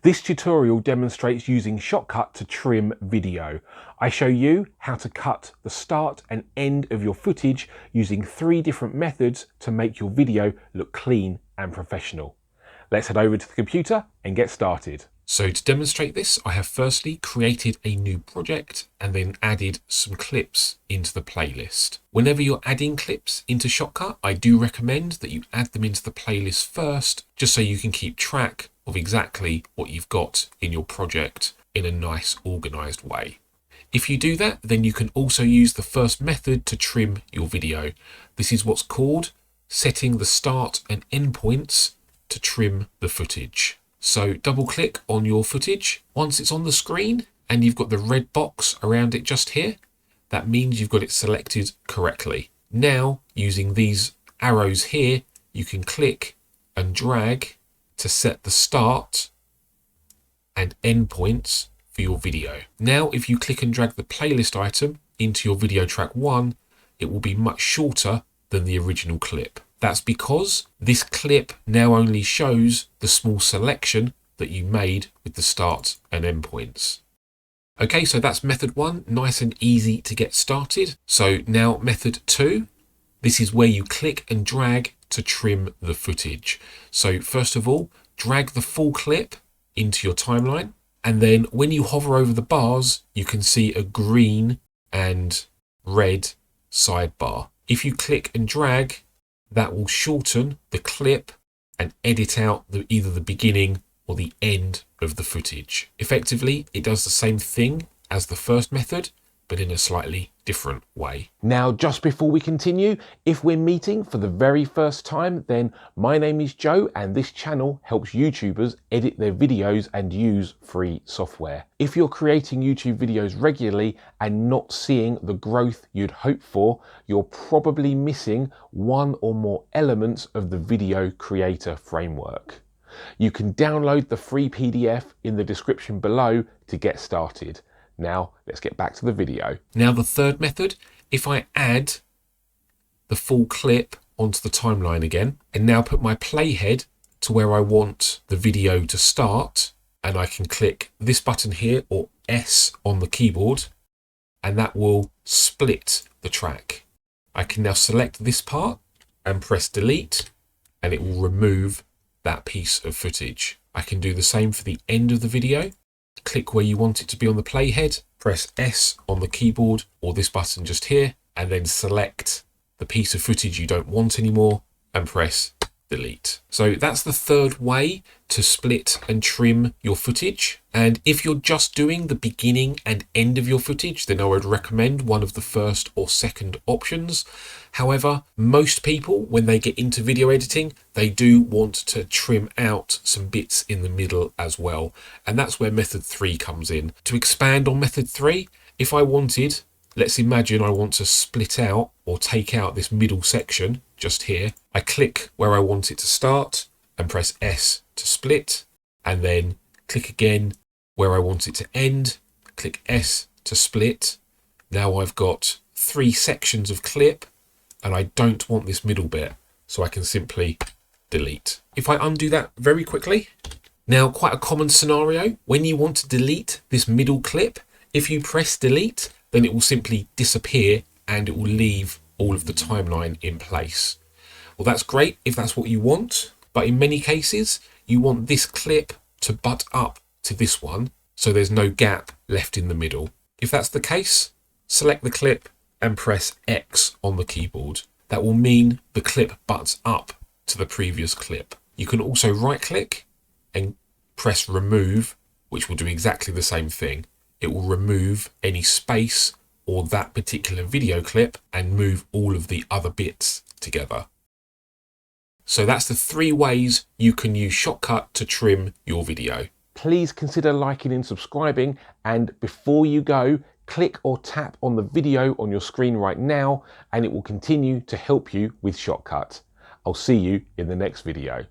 This tutorial demonstrates using Shotcut to trim video. I show you how to cut the start and end of your footage using 3 different methods to make your video look clean and professional. Let's head over to the computer and get started. So to demonstrate this, I have firstly created a new project and then added some clips into the playlist. Whenever you're adding clips into Shotcut, I do recommend that you add them into the playlist first, just so you can keep track of exactly what you've got in your project in a nice organized way. If you do that, then you can also use the first method to trim your video. This is what's called setting the start and end points to trim the footage. So double click on your footage. Once it's on the screen and you've got the red box around it just here, that means you've got it selected correctly. Now, using these arrows here, you can click and drag to set the start and end points for your video. Now, if you click and drag the playlist item into your video track 1, it will be much shorter than the original clip. That's because this clip now only shows the small selection that you made with the start and end points. Okay, so that's method 1, nice and easy to get started. So now method 2, this is where you click and drag to trim the footage. So first of all, drag the full clip into your timeline, and then when you hover over the bars, you can see a green and red sidebar. If you click and drag, that will shorten the clip and edit out either the beginning or the end of the footage. Effectively, it does the same thing as the first method, but in a slightly different way. Now, just before we continue, if we're meeting for the very first time, then my name is Joe and this channel helps YouTubers edit their videos and use free software. If you're creating YouTube videos regularly and not seeing the growth you'd hope for, you're probably missing one or more elements of the video creator framework. You can download the free PDF in the description below to get started. Now, let's get back to the video. Now, the third method, if I add the full clip onto the timeline again, and now put my playhead to where I want the video to start, and I can click this button here, or S on the keyboard, and that will split the track. I can now select this part and press delete, and it will remove that piece of footage. I can do the same for the end of the video. Click where you want it to be on the playhead, press S on the keyboard or this button just here, and then select the piece of footage you don't want anymore and press delete. So that's the third way to split and trim your footage. And if you're just doing the beginning and end of your footage, then I would recommend one of the first or second options. However, most people, when they get into video editing, they do want to trim out some bits in the middle as well. And that's where method 3 comes in. To expand on method 3, if I wanted, let's imagine I want to split out or take out this middle section just here. I click where I want it to start and press S to split, and then click again where I want it to end, click S to split. Now I've got 3 sections of clip and I don't want this middle bit, so I can simply delete. If I undo that very quickly, now quite a common scenario, when you want to delete this middle clip, if you press delete, then it will simply disappear and it will leave all of the timeline in place. Well, that's great if that's what you want, but in many cases, you want this clip to butt up to this one, so there's no gap left in the middle. If that's the case, select the clip and press X on the keyboard. That will mean the clip butts up to the previous clip. You can also right click and press remove, which will do exactly the same thing. It will remove any space or that particular video clip and move all of the other bits together. So that's the 3 ways you can use Shotcut to trim your video. Please consider liking and subscribing, and before you go, click or tap on the video on your screen right now and it will continue to help you with Shotcut. I'll see you in the next video.